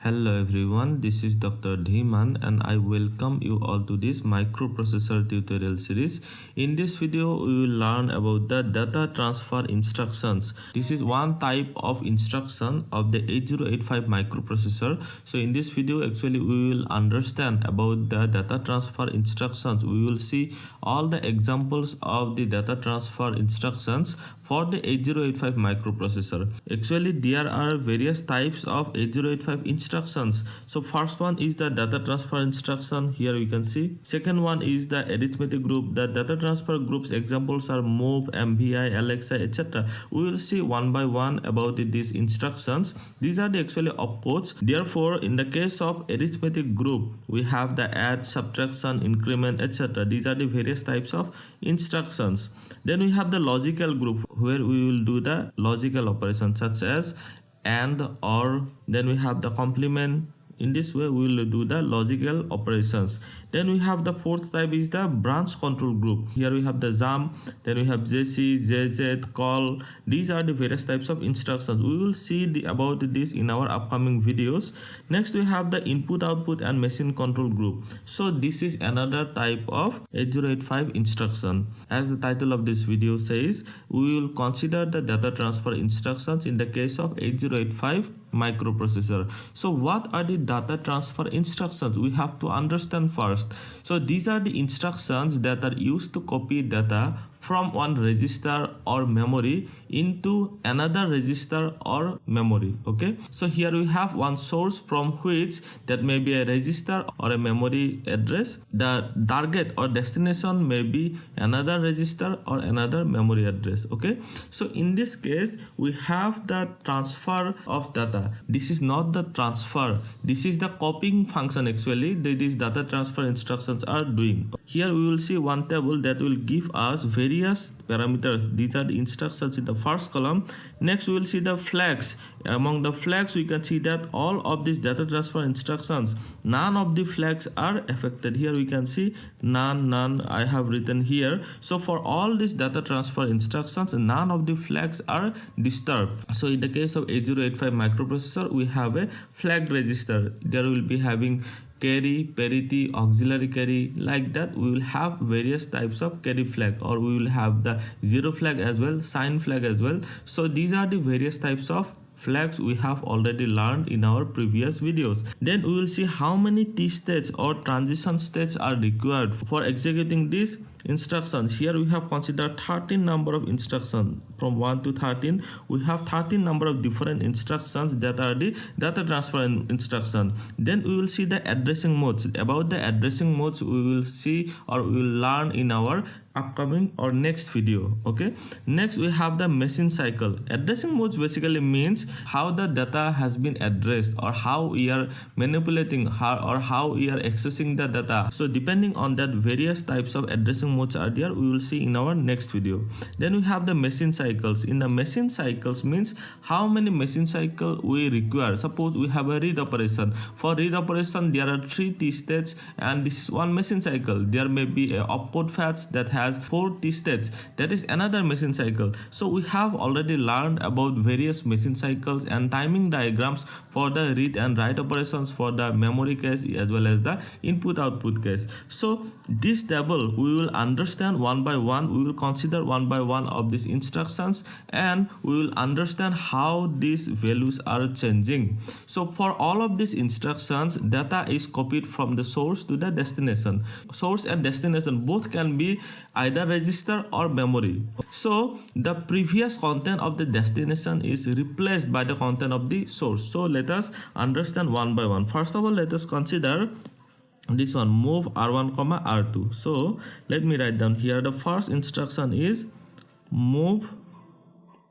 Hello everyone, this is Dr. Dhiman and I welcome you all to this microprocessor tutorial series. In this video, we will learn about the data transfer instructions. This is one type of instruction of the 8085 microprocessor. So in this video, actually we will understand about the data transfer instructions. We will see all the examples of the data transfer instructions for the 8085 microprocessor. Actually, there are various types of 8085 instructions. So first one is the data transfer instruction. Here we can see. Second one is the arithmetic group. The data transfer groups examples are move, MVI, LXI, etc. We will see one by one about these instructions. These are the actually opcodes. Therefore, in the case of arithmetic group, we have the add, subtraction, increment, etc. These are the various types of instructions. Then we have the logical group, where we will do the logical operations such as and, or. Then we have the complement. In this way we will do the logical operations. Then we have the fourth type is the branch control group. Here we have the jump, then we have JC, JZ, call. These are the various types of instructions. We will see about this in our upcoming videos. Next we have the input, output and machine control group. So this is another type of 8085 instruction. As the title of this video says, we will consider the data transfer instructions in the case of 8085 microprocessor. So what are the data transfer instructions? We have to understand first. So these are the instructions that are used to copy data from one register or memory into another register or memory. Okay, so here we have one source from which that may be a register or a memory address. The target or destination may be another register or another memory address. Okay, so in this case we have the transfer of data. This is not the transfer, this is the copying function actually that these data transfer instructions are doing. Here we will see one table that will give us various parameters. These are the instructions in the first column. Next we will see the flags. Among the flags we can see that all of these data transfer instructions, none of the flags are affected. Here we can see none I have written here. So for all these data transfer instructions, none of the flags are disturbed. So in the case of 8085 microprocessor, we have a flag register. There will be having carry, parity, auxiliary carry, like that. We will have various types of carry flag, or we will have the zero flag as well, sign flag as well. So these are the various types of flags we have already learned in our previous videos. Then we will see how many T states or transition states are required for executing these instructions. Here we have considered 13 number of instructions from 1 to 13. We have 13 number of different instructions that are the data transfer instruction. Then we will see the addressing modes. About the addressing modes we will see or we will learn in our upcoming or next video. Okay, next we have the machine cycle. Addressing modes basically means how the data has been addressed, or how we are manipulating or how we are accessing the data. So depending on that, various types of addressing modes are there. We will see in our next video. Then we have the machine cycles. In the machine cycles means how many machine cycle we require. Suppose we have a read operation. For read operation there are 3 T states and this is one machine cycle. There may be a opcode fetch that has 4 T states, that is another machine cycle. So we have already learned about various machine cycles and timing diagrams for the read and write operations for the memory cache as well as the input output cache. So this table we will understand one by one. We will consider one by one of these instructions and we will understand how these values are changing. So for all of these instructions, data is copied from the source to the destination. Source and destination both can be either register or memory. So the previous content of the destination is replaced by the content of the source. So let us understand one by one. First of all, let us consider this one, move R1 comma R2. So let me write down here. The first instruction is move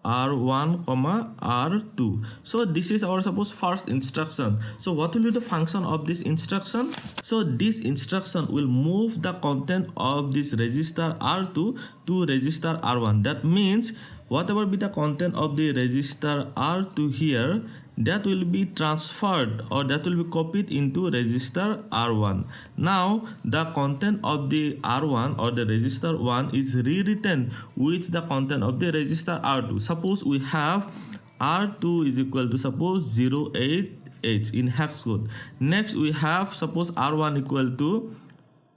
R1 comma R2. So this is our suppose first instruction. So what will be the function of this instruction? So this instruction will move the content of this register R2 to register R1. That means whatever be the content of the register R2 here, that will be transferred or that will be copied into register R1. Now the content of the R1 or the register 1 is rewritten with the content of the register R2. Suppose we have R2 is equal to suppose 08 008H in hex code. Next we have suppose R1 equal to,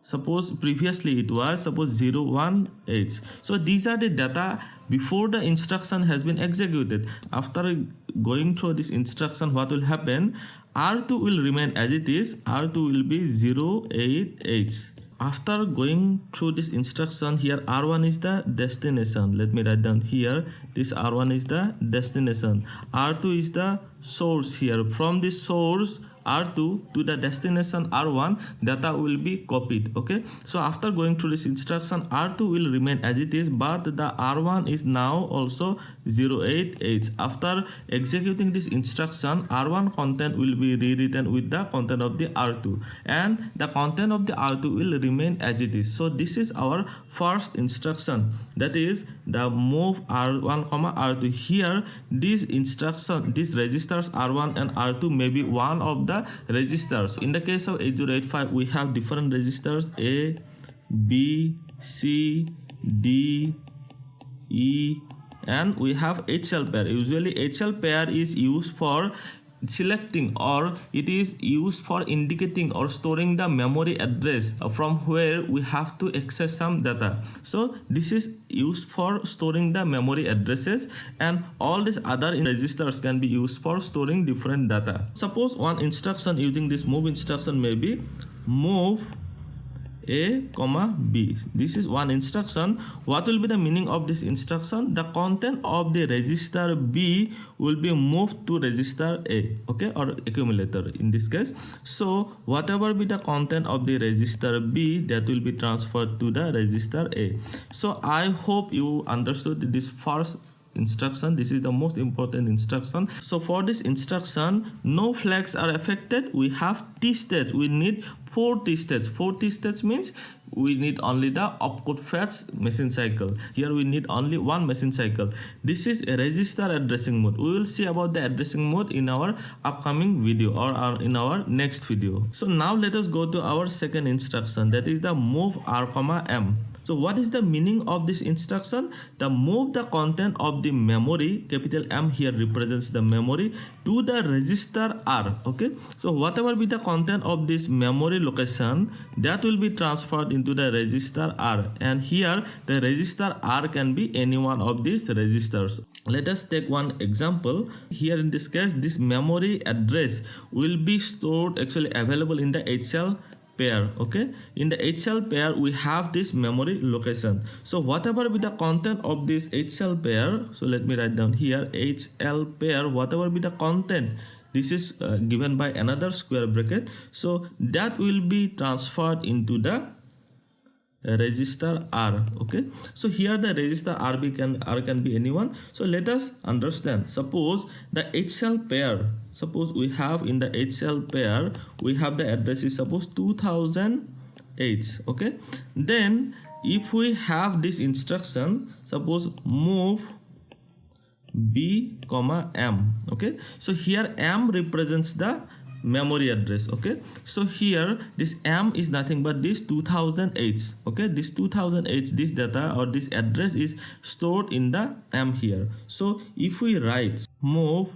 suppose previously it was suppose 01H. So these are the data before the instruction has been executed. After going through this instruction, what will happen? R2 will remain as it is. R2 will be 08H. After going through this instruction, here R1 is the destination. Let me write down here. This R1 is the destination. R2 is the source here. From this source R2 to the destination R1, data will be copied. Okay. So after going through this instruction, R2 will remain as it is, but the R1 is now also 08H. After executing this instruction, R1 content will be rewritten with the content of the R2, and the content of the R2 will remain as it is. So this is our first instruction, that is the move R1 comma R2. Here this instruction, these registers R1 and R2 may be one of the registers. In the case of 8085, we have different registers A, B, C, D, E, and we have HL pair. Usually HL pair is used for selecting, or it is used for indicating or storing the memory address from where we have to access some data. So this is used for storing the memory addresses, and all these other registers can be used for storing different data. Suppose one instruction using this move instruction may be move A, B. This is one instruction. What will be the meaning of this instruction? The content of the register B will be moved to register A, okay, or accumulator in this case. So whatever be the content of the register B, that will be transferred to the register A. So I hope you understood this first instruction. This is the most important instruction. So for this instruction, no flags are affected. We have T states. We need 4 T states. 4 T states means we need only the opcode fetch machine cycle. Here we need only one machine cycle. This is a register addressing mode. We will see about the addressing mode in our upcoming video, or in our next video. So now let us go to our second instruction, that is the move R, M. So what is the meaning of this instruction? The move the content of the memory, capital M here represents the memory, to the register R. Okay. So whatever be the content of this memory location, that will be transferred into the register R. And here the register R can be any one of these registers. Let us take one example. Here in this case, this memory address will be stored, actually available in the HL pair. Okay, in the HL pair we have this memory location. So whatever be the content of this HL pair, so let me write down here HL pair, whatever be the content, this is given by another square bracket, so that will be transferred into the register R. Okay, so here the register R can be anyone. So let us understand. Suppose the HL pair, suppose we have in the HL pair we have the address is suppose 2008. Okay, then if we have this instruction, suppose move B, M. Okay, so here M represents the memory address. Okay, so here this M is nothing but this 2008. Okay, this 2008, this data or this address is stored in the M here. So if we write move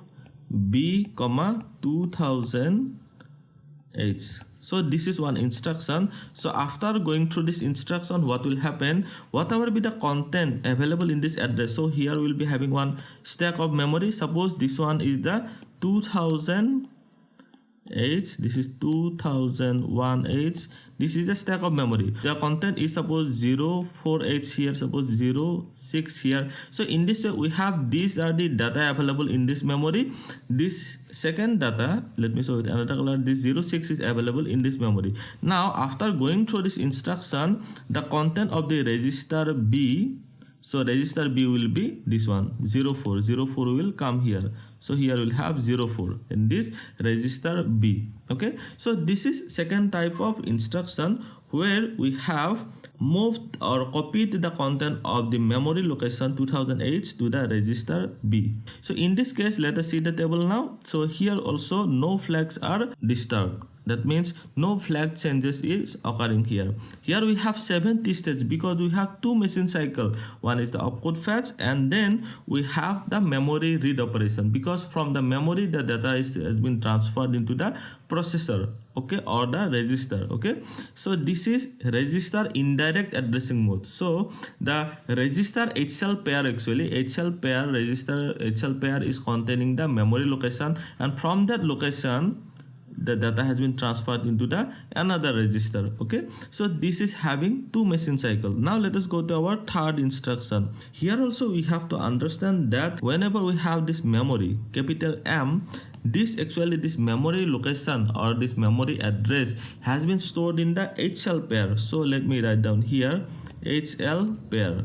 B, 2008, so this is one instruction. So after going through this instruction, what will happen? Whatever be the content available in this address, so here we will be having one stack of memory. Suppose this one is the 2008, this is 2001H, this is a stack of memory. The content is suppose 04H here, suppose 06 here. So in this way we have, these are the data available in this memory. This second data, let me show it another color, this 06 is available in this memory. Now after going through this instruction, the content of the register B, so register B will be this one 04 will come here. So here we'll have 04 in this register B. Okay, so this is second type of instruction where we have moved or copied the content of the memory location 2008 to the register B. So in this case, let us see the table now. So here also no flags are disturbed. That means no flag changes is occurring here. Here we have 7 T states because we have 2 machine cycle. One is the opcode fetch, and then we have the memory read operation, because from the memory the data has been transferred into the processor, okay, or the register. Okay, so this is register indirect addressing mode. So the register HL pair, actually HL pair, register HL pair is containing the memory location, and from that location the data has been transferred into the another register. Okay, so this is having 2 machine cycle. Now let us go to our third instruction. Here also we have to understand that whenever we have this memory capital M, this memory location or this memory address has been stored in the HL pair. So let me write down here HL pair.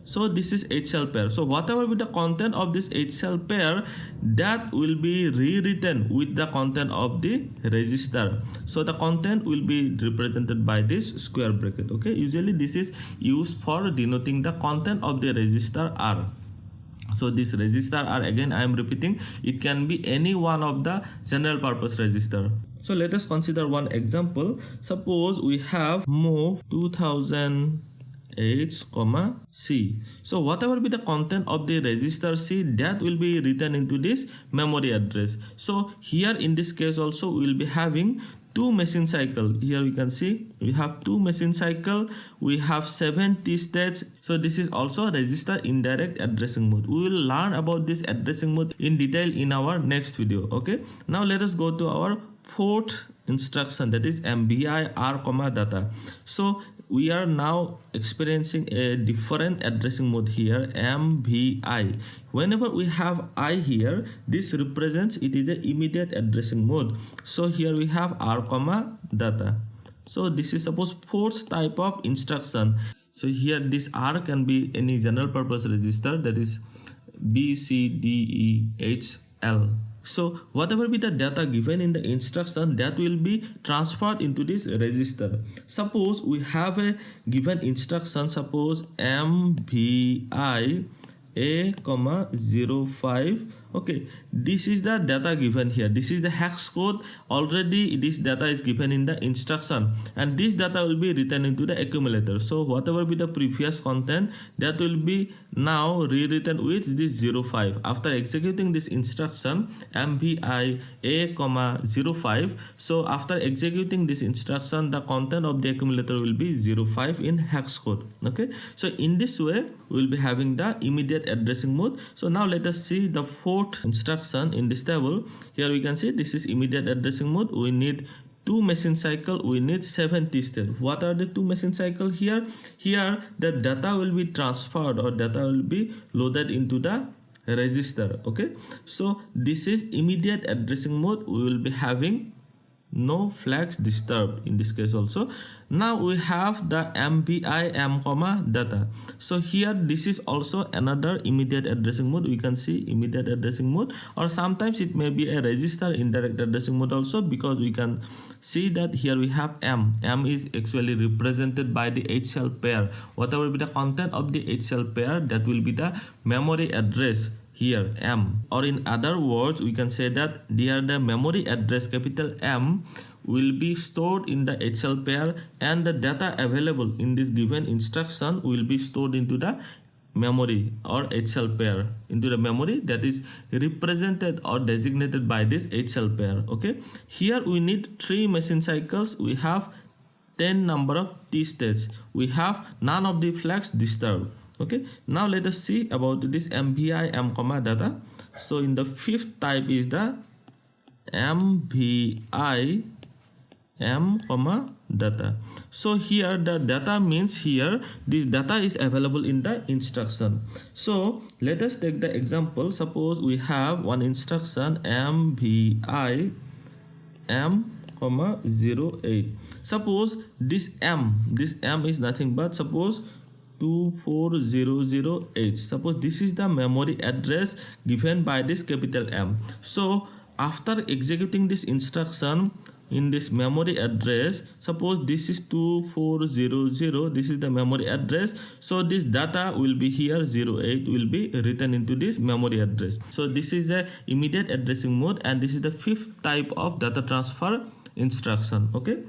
So this is HL pair. So whatever be the content of this HL pair, that will be rewritten with the content of the register. So the content will be represented by this square bracket. Okay, usually this is used for denoting the content of the register R. So this register R, again I am repeating, it can be any one of the general purpose register. So let us consider one example. Suppose we have move 2000 H, C. So whatever be the content of the register C, that will be written into this memory address. So here in this case also we will be having 2 machine cycle. Here we can see we have 2 machine cycle, we have 7 T states. So this is also register indirect addressing mode. We will learn about this addressing mode in detail in our next video. Okay, now let us go to our fourth instruction, that is MVI R, data. So we are now experiencing a different addressing mode here, MVI. Whenever we have I here, this represents it is a immediate addressing mode. So here we have R, data. So this is suppose fourth type of instruction. So here this R can be any general purpose register, that is B, C, D, E, H, L. So whatever be the data given in the instruction, that will be transferred into this register. Suppose we have a given instruction, suppose MVI A, 05. Okay, this is the data given here. This is the hex code. Already this data is given in the instruction, and this data will be written into the accumulator. So whatever be the previous content, that will be now rewritten with this 05. After executing this instruction MVI A, 05, so after executing this instruction, the content of the accumulator will be 05 in hex code. Okay, so in this way we will be having the immediate addressing mode. So now let us see the fourth instruction in this table. Here we can see this is immediate addressing mode. We need 2 machine cycle, we need 7 T state. What are the 2 machine cycle here? Here the data will be transferred or data will be loaded into the register. Okay, so this is immediate addressing mode. We will be having no flags disturbed in this case also. Now we have the MVI M, data. So here this is also another immediate addressing mode. We can see immediate addressing mode, or sometimes it may be a register indirect addressing mode also, because we can see that here we have M. M is actually represented by the HL pair. Whatever be the content of the HL pair, that will be the memory address here, M. Or in other words, we can say that here the memory address capital M will be stored in the HL pair, and the data available in this given instruction will be stored into the memory or HL pair, into the memory that is represented or designated by this HL pair. Okay, here we need 3 machine cycles. We have 10 number of T states. We have none of the flags disturbed. Okay, now let us see about this MVI M, data. So in the fifth type is the MVI M, data. So here the data means here this data is available in the instruction. So let us take the example. Suppose we have one instruction MVI M, 08. Suppose this M is nothing but suppose 24008. Suppose this is the memory address given by this capital M. So after executing this instruction in this memory address, suppose this is 2400, this is the memory address. So this data will be here, 08 will be written into this memory address. So this is the immediate addressing mode, and this is the fifth type of data transfer instruction. Okay,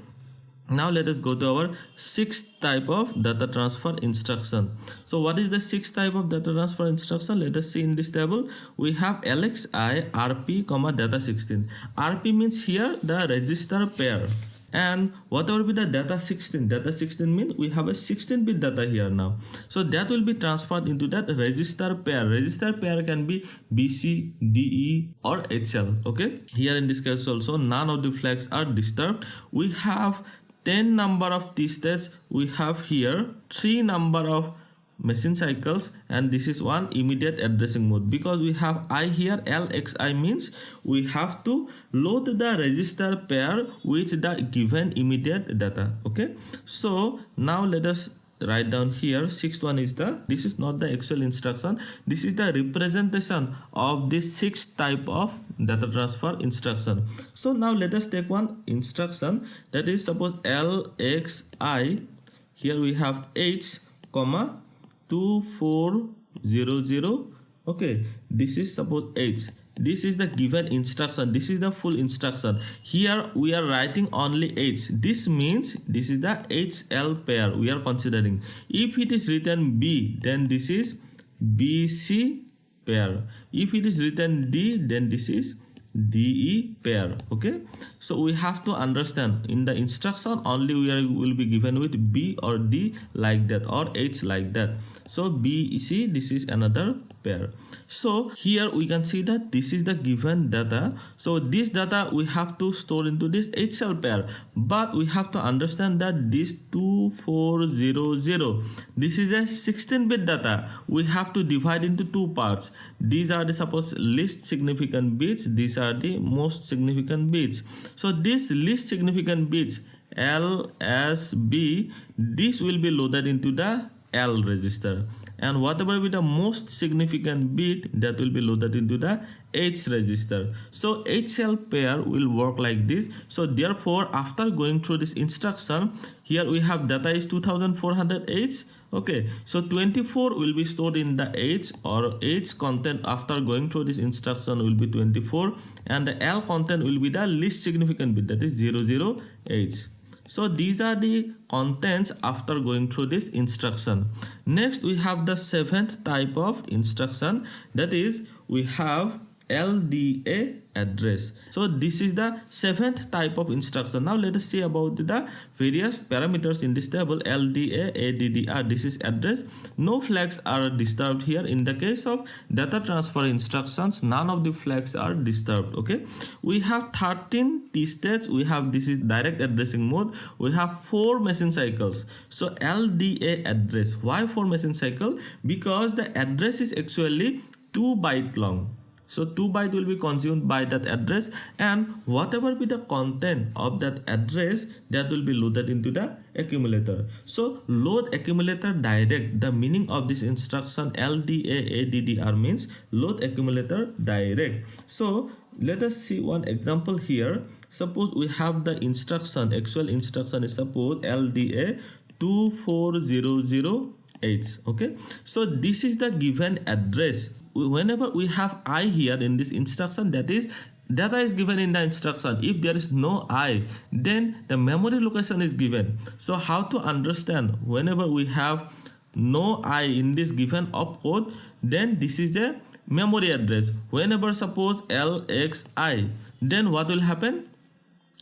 now let us go to our sixth type of data transfer instruction. So what is the sixth type of data transfer instruction? Let us see in this table. We have LXI, RP, comma data 16. RP means here the register pair, and whatever be the data 16 means we have a 16-bit data here now. So that will be transferred into that register pair. Register pair can be BC, DE or HL. Okay, here in this case also none of the flags are disturbed. We have 10 number of T states, we have here 3 number of machine cycles, and this is one immediate addressing mode. Because we have I here, LXI means we have to load the register pair with the given immediate data. Okay, so now let us write down here. Sixth one is this is not the actual instruction, this is the representation of this sixth type of data transfer instruction. So now let us take one instruction, that is suppose LXI, here we have H comma 2400. Okay, this is suppose H, this is the given instruction, this is the full instruction. Here we are writing only H, this means this is the HL pair we are considering. If it is written B, then this is BC pair. If it is written D, then this is DE pair. Okay, so we have to understand in the instruction only will be given with B or D like that, or H like that. So BC, this is another pair. So here we can see that this is the given data. So this data we have to store into this HL pair, but we have to understand that this 2400, this is a 16-bit data. We have to divide into two parts. These are the suppose least significant bits, these are the most significant bits. So this least significant bits LSB, this will be loaded into the L register, and whatever be the most significant bit, that will be loaded into the H register. So HL pair will work like this. So therefore after going through this instruction, here we have data is 2400 H. Okay, so 24 will be stored in the H, or H content after going through this instruction will be 24, and the L content will be the least significant bit, that is 00H. So these are the contents after going through this instruction. Next we have the seventh type of instruction, that is we have LDA address. So this is the seventh type of instruction. Now let us see about the various parameters in this table. LDA, ADDR, this is address. No flags are disturbed here. In the case of data transfer instructions, none of the flags are disturbed. Okay, we have 13 T states, we have, this is direct addressing mode, we have 4 machine cycles. So LDA address, why 4 machine cycle? Because the address is actually 2 byte long. So 2 byte will be consumed by that address, and whatever be the content of that address, that will be loaded into the accumulator. So load accumulator direct, the meaning of this instruction LDA ADDR means load accumulator direct. So let us see one example here. Suppose we have the instruction, actual instruction is suppose LDA 2400H. Okay, so this is the given address. Whenever we have I here in this instruction, that is data is given in the instruction. If there is no I, then the memory location is given. So how to understand whenever we have no I in this given opcode, then this is a memory address. Whenever suppose LXI, then what will happen?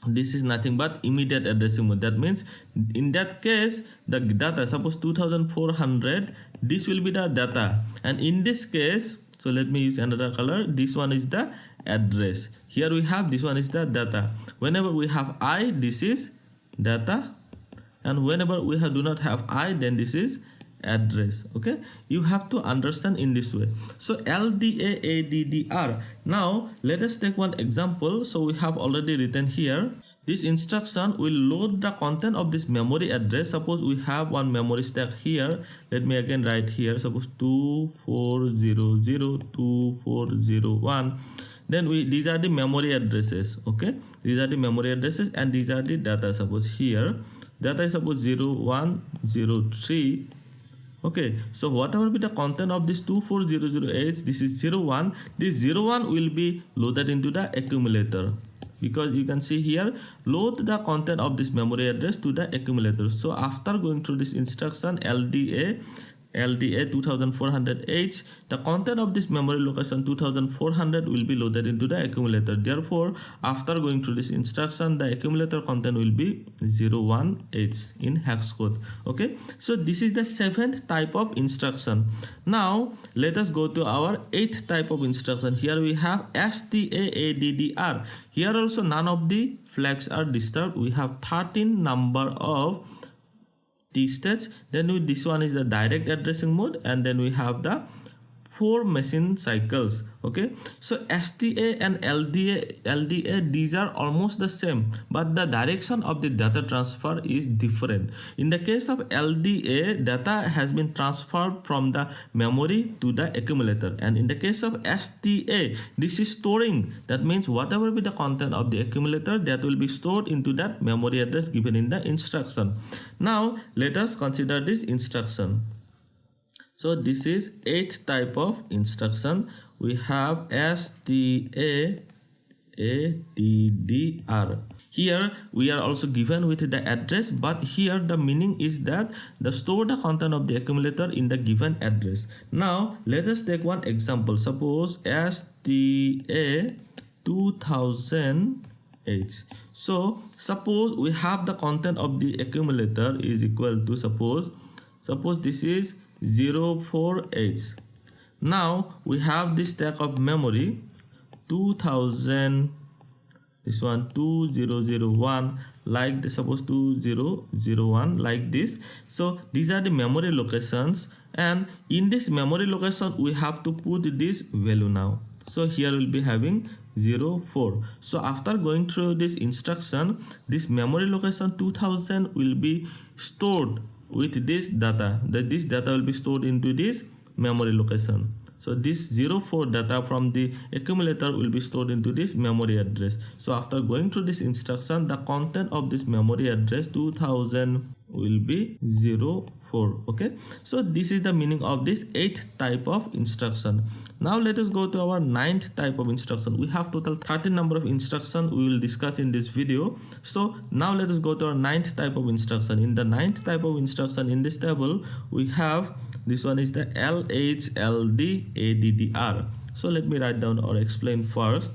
This is nothing but immediate addressing mode. That means in that case the data, suppose 2400, this will be the data, and in this case, so let me use another color, this one is the address. Here we have, this one is the data. Whenever we have I, this is data, and whenever we do not have I, then this is address. Okay, you have to understand in this way. So LDA ADDR. Now let us take one example. So we have already written here, this instruction will load the content of this memory address. Suppose we have one memory stack here. Let me again write here, suppose 2400 2401. Then these are the memory addresses. Okay, these are the memory addresses, and these are the data. Suppose here data is suppose 0103. Okay, so whatever be the content of this 2400H, this is 01. This 01 will be loaded into the accumulator. because you can see here, load the content of this memory address to the accumulator. So after going through this instruction LDA 2400H, the content of this memory location 2400 will be loaded into the accumulator. Therefore, after going through this instruction, the accumulator content will be 01H in hex code. Okay, so this is the 7th type of instruction. Now let us go to our 8th type of instruction. Here we have STAADDR. Here also none of the flags are disturbed. We have 13 number of T states. Then with this one is the direct addressing mode, and then we have the 4 machine cycles. Okay, so STA and LDA, these are almost the same, but the direction of the data transfer is different. In the case of LDA, data has been transferred from the memory to the accumulator, and in the case of STA, this is storing. That means whatever be the content of the accumulator, that will be stored into that memory address given in the instruction. Now let us consider this instruction. So this is 8th type of instruction. We have STAADDR. Here we are also given with the address, but here the meaning is that the store the content of the accumulator in the given address. Now let us take one example. Suppose STA 2000H. So suppose we have the content of the accumulator is equal to, suppose this is 04H. Now we have this stack of memory 2000, this one 2001, like this, suppose 2001, like this. So these are the memory locations, and in this memory location we have to put this value now. So here we'll be having 04. So after going through this instruction, this memory location 2000 will be stored with this data. This data will be stored into this memory location. So this 04 data from the accumulator will be stored into this memory address. So after going through this instruction, the content of this memory address 2000 will be 04. Okay, so this is the meaning of this 8th type of instruction. Now let us go to our 9th type of instruction. We have total 13 number of instruction we will discuss in this video. So now let us go to our 9th type of instruction. In the 9th type of instruction in this table, we have this one is the LHLDADDR. So let me write down or explain first.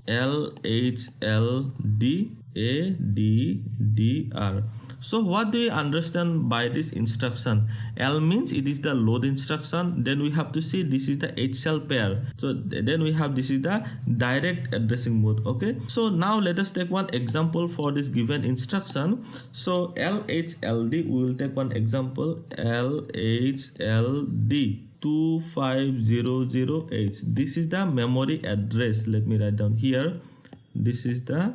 LHLDADDR. So what do we understand by this instruction? L means it is the load instruction. Then we have to see this is the HL pair. So then we have this is the direct addressing mode. Okay, so now let us take one example for this given instruction. So LHLD, we will take one example. LHLD 2500H. This is the memory address. Let me write down here. This is the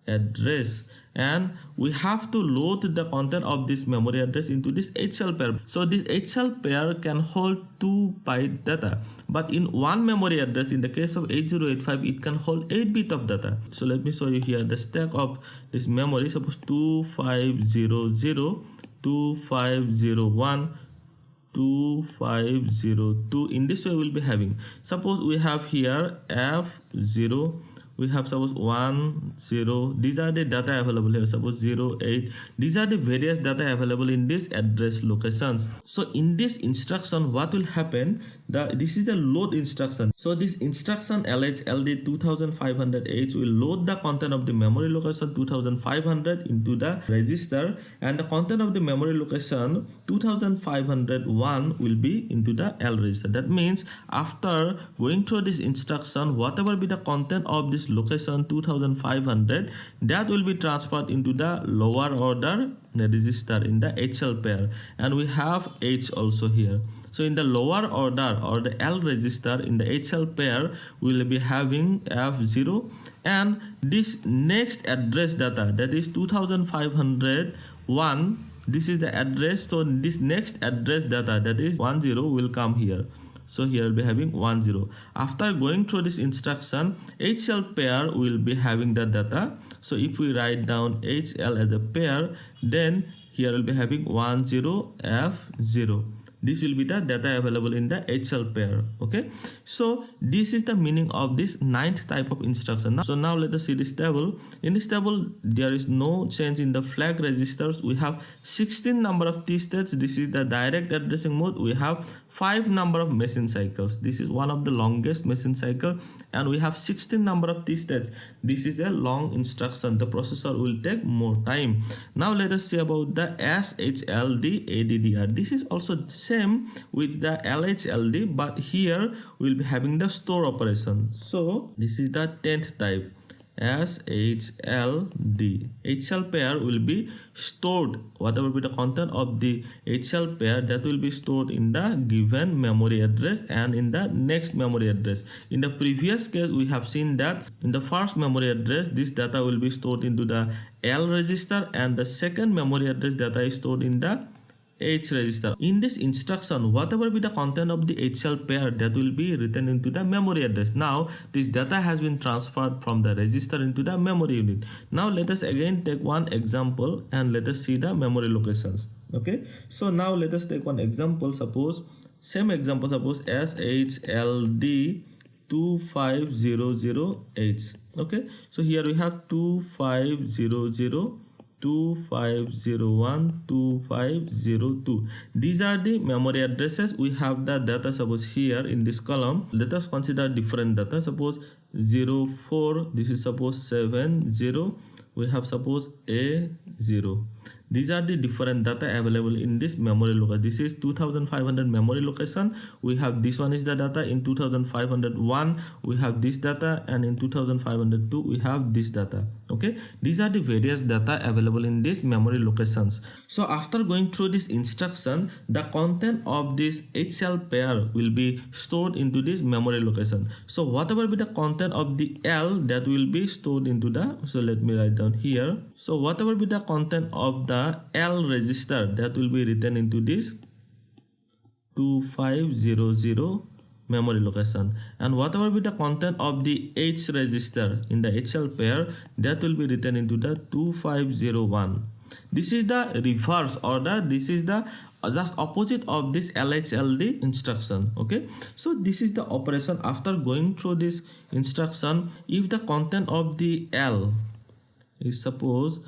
address, and we have to load the content of this memory address into this HL pair. So this HL pair can hold 2 byte data, but in one memory address, in the case of 8085, it can hold 8 bit of data. So let me show you here the stack of this memory. Suppose 2500, 2501, 2502. In this way we'll be having, suppose we have here F0, we have suppose 10, these are the data available here, suppose 08, these are the various data available in this address locations. So in this instruction, what will happen, this is the load instruction. So this instruction LHLD 2500H will load the content of the memory location 2500 into the register, and the content of the memory location 2501 will be into the L register. That means after going through this instruction, whatever be the content of this location 2500, that will be transferred into the lower order register in the HL pair, and we have H also here. So in the lower order or the L register in the HL pair, we will be having F0, and this next address data, that is 2501, this is the address. So this next address data, that is 10, will come here. So here we'll be having 10. After going through this instruction, HL pair will be having the data. So if we write down HL as a pair, then here we'll be having 10F0. this will be the data available in the HL pair. Okay, so this is the meaning of this ninth type of instruction. So now let us see this table. In this table there is no change in the flag registers. We have 16 number of T states. This is the direct addressing mode. We have 5 number of machine cycles. This is one of the longest machine cycle, and we have 16 number of T states. This is a long instruction. The processor will take more time. Now let us see about the SHLD ADDR. This is also same with the LHLD, but here we'll be having the store operation. So this is the 10th type, SHLD. HL pair will be stored, whatever be the content of the HL pair, that will be stored in the given memory address and in the next memory address. In the previous case we have seen that in the first memory address this data will be stored into the L register, and the second memory address data is stored in the H register. In this instruction, whatever be the content of the HL pair, that will be written into the memory address. Now this data has been transferred from the register into the memory unit. Now let us again take one example and let us see the memory locations. Okay, so now let us take one example. Suppose same example, suppose SHLD 2500H. Okay, so here we have 2500, 2501, 2502. These are the memory addresses. We have the data, suppose here in this column. Let us consider different data. Suppose 04, this is suppose 70, we have suppose A0. These are the different data available in this memory location. This is 2500 memory location. We have this one is the data. In 2501 we have this data, and in 2502 we have this data. Okay, these are the various data available in these memory locations. So after going through this instruction, the content of this HL pair will be stored into this memory location. So whatever be the content of the L, that will be stored into the, so let me write down here. So whatever be the content of the L register, that will be written into this 2500 memory location, and whatever be the content of the H register in the HL pair, that will be written into the 2501. This is the reverse, or this is the just opposite of this LHLD instruction. Okay, so this is the operation. After going through this instruction, if the content of the L is suppose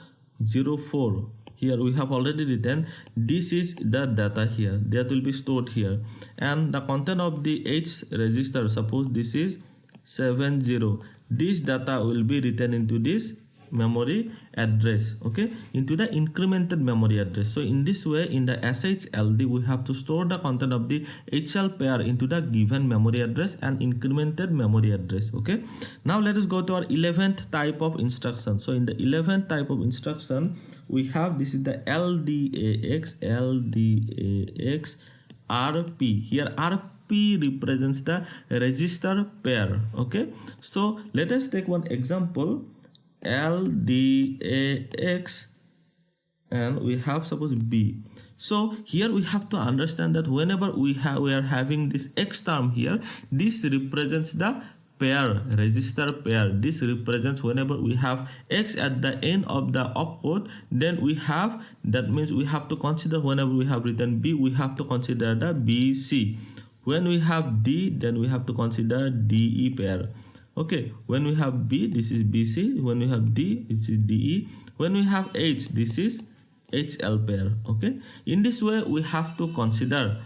04, here we have already written this is the data here, that will be stored here, and the content of the H register, suppose this is 70, this data will be written into this memory address. Okay, into the incremented memory address. So in this way, in the SHLD we have to store the content of the HL pair into the given memory address and incremented memory address. Okay, now let us go to our 11th type of instruction. So in the 11th type of instruction we have, this is the LDAX RP. Here RP represents the register pair. Okay, so let us take one example, LDAX, and we have suppose B. So here we have to understand that whenever we are having this X term here, this represents the pair, register pair. This represents whenever we have X at the end of the opcode, then we have, that means we have to consider, whenever we have written B, we have to consider the BC. When we have D, then we have to consider DE pair. Okay, when we have B, this is BC. When we have D, this is DE. When we have H, this is HL pair. Okay, in this way we have to consider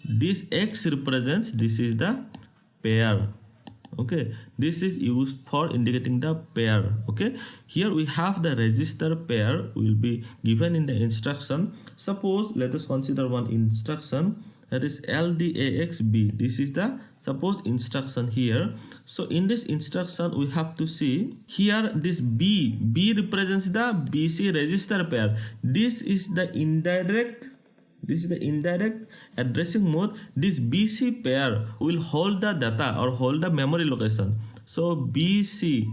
this X represents, this is the pair. Okay, this is used for indicating the pair. Okay, here we have the register pair will be given in the instruction. Suppose let us consider one instruction, that is LDAXB. This is the suppose instruction here. So in this instruction we have to see here this B represents the BC register pair. This is the indirect addressing mode. This BC pair will hold the data or hold the memory location. So BC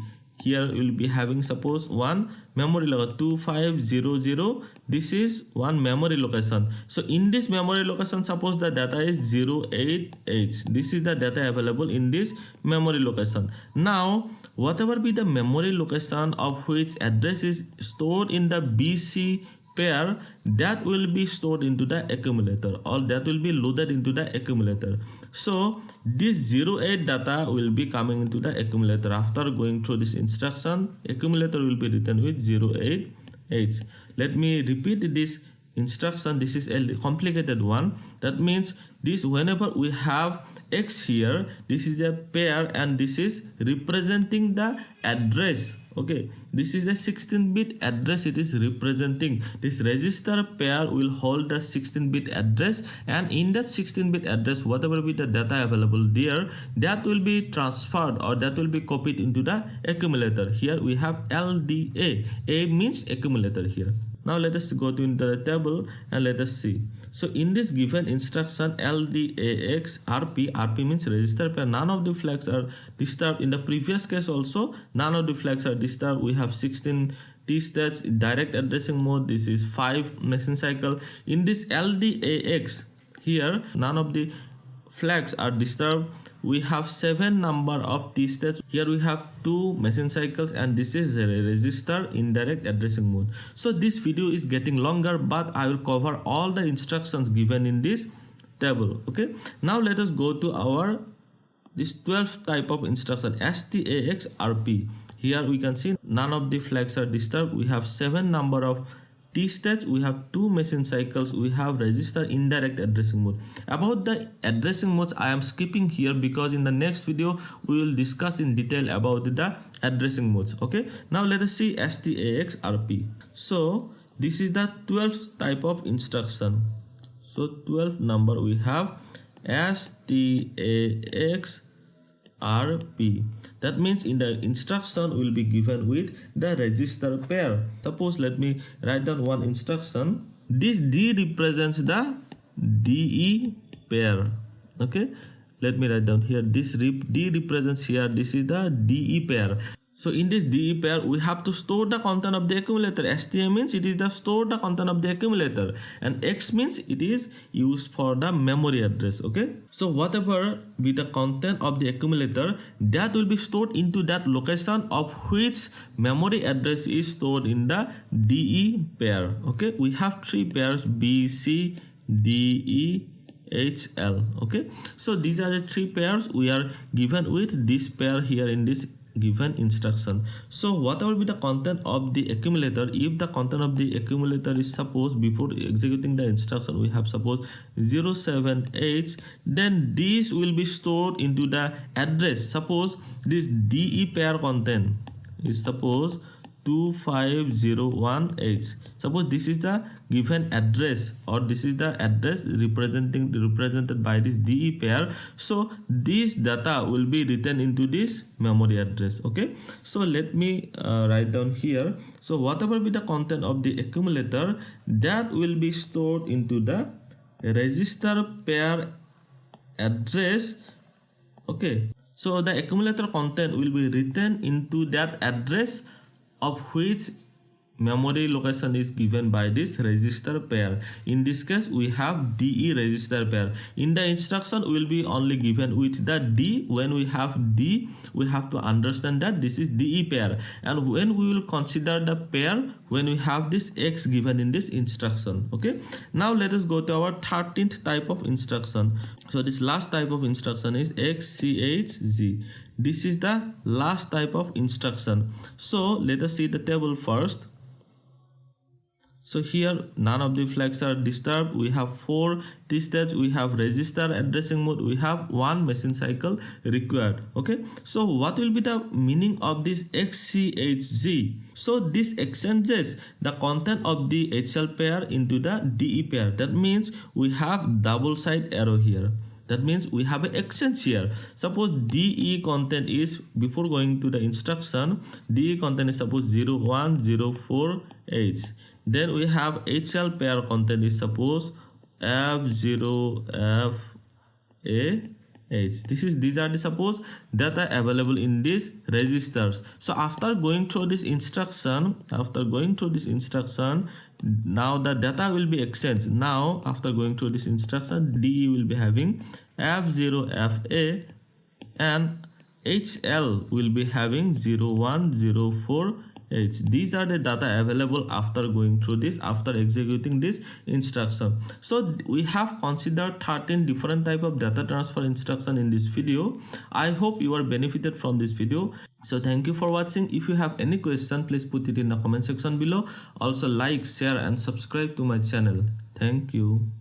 here will be having suppose one memory location 2500. This is one memory location. So in this memory location, suppose the data is 08H. This is the data available in this memory location. Now whatever be the memory location of which address is stored in the BC pair that will be stored into the accumulator, or that will be loaded into the accumulator. So this 08 data will be coming into the accumulator. After going through this instruction, accumulator will be written with 08H. Let me repeat this instruction. This is a complicated one. That means this, whenever we have X here, this is a pair and this is representing the address. Okay, this is the 16-bit address it is representing. This register pair will hold the 16-bit address, and in that 16-bit address, whatever be the data available there, that will be transferred or that will be copied into the accumulator. Here we have LDA. A means accumulator here. Now let us go to the table and let us see. So in this given instruction LDAX RP, RP means register pair, none of the flags are disturbed. In the previous case also, none of the flags are disturbed. We have 16 T stats, direct addressing mode. This is 5 machine cycle. In this LDAX here, none of the flags are disturbed. We have 7 number of T states. Here we have 2 machine cycles, and this is a register indirect addressing mode. So this video is getting longer, but I will cover all the instructions given in this table. Okay, now let us go to our this 12th type of instruction, STAX RP. Here we can see none of the flags are disturbed. We have 7 number of T states, we have 2 machine cycles, we have register indirect addressing mode. About the addressing modes, I am skipping here because in the next video we will discuss in detail about the addressing modes. Okay, now let us see STAX RP. So this is the 12th type of instruction. So 12th number we have STAX RP. That means in the instruction will be given with the register pair. Suppose let me write down one instruction. This D represents the DE pair. Okay, let me write down here. This D represents here. This is the DE pair. So in this DE pair, we have to store the content of the accumulator. STA means it is the store the content of the accumulator, and X means it is used for the memory address. Okay, so whatever be the content of the accumulator, that will be stored into that location of which memory address is stored in the DE pair. Okay, we have 3 pairs, B, C, D, E, H, L. Okay, so these are the 3 pairs we are given with this pair here in this given instruction. So whatever be the content of the accumulator, if the content of the accumulator is suppose before executing the instruction we have suppose 07H, then this will be stored into the address. Suppose this DE pair content is suppose 2501H. Suppose this is the given address, or this is the address represented by this DE pair. So this data will be written into this memory address. Okay, so let me write down here. So whatever be the content of the accumulator, that will be stored into the register pair address. Okay, so the accumulator content will be written into that address of which memory location is given by this register pair. In this case we have DE register pair. In the instruction we will be only given with the D. When we have D, we have to understand that this is DE pair, and when we will consider the pair when we have this X given in this instruction. Okay, now let us go to our 13th type of instruction. So this last type of instruction is XCHZ. This is the last type of instruction. So let us see the table first. So here none of the flags are disturbed. We have 4 T states. We have register addressing mode. We have 1 machine cycle required. Okay, so what will be the meaning of this XCHZ? So this exchanges the content of the HL pair into the DE pair. That means we have double side arrow here. That means we have an exchange here. Suppose DE content is, before going to the instruction, DE content is suppose 0104H. Then we have HL pair content is suppose F0FA. These are the suppose data available in these registers. So after going through this instruction, now the data will be exchanged. Now after going through this instruction, DE will be having F0FA and HL will be having 0104 These are the data available after going through this, after executing this instruction. So we have considered 13 different type of data transfer instruction in this video. I hope you are benefited from this video. So thank you for watching. If you have any question, please put it in the comment section below. Also like, share and subscribe to my channel. Thank you.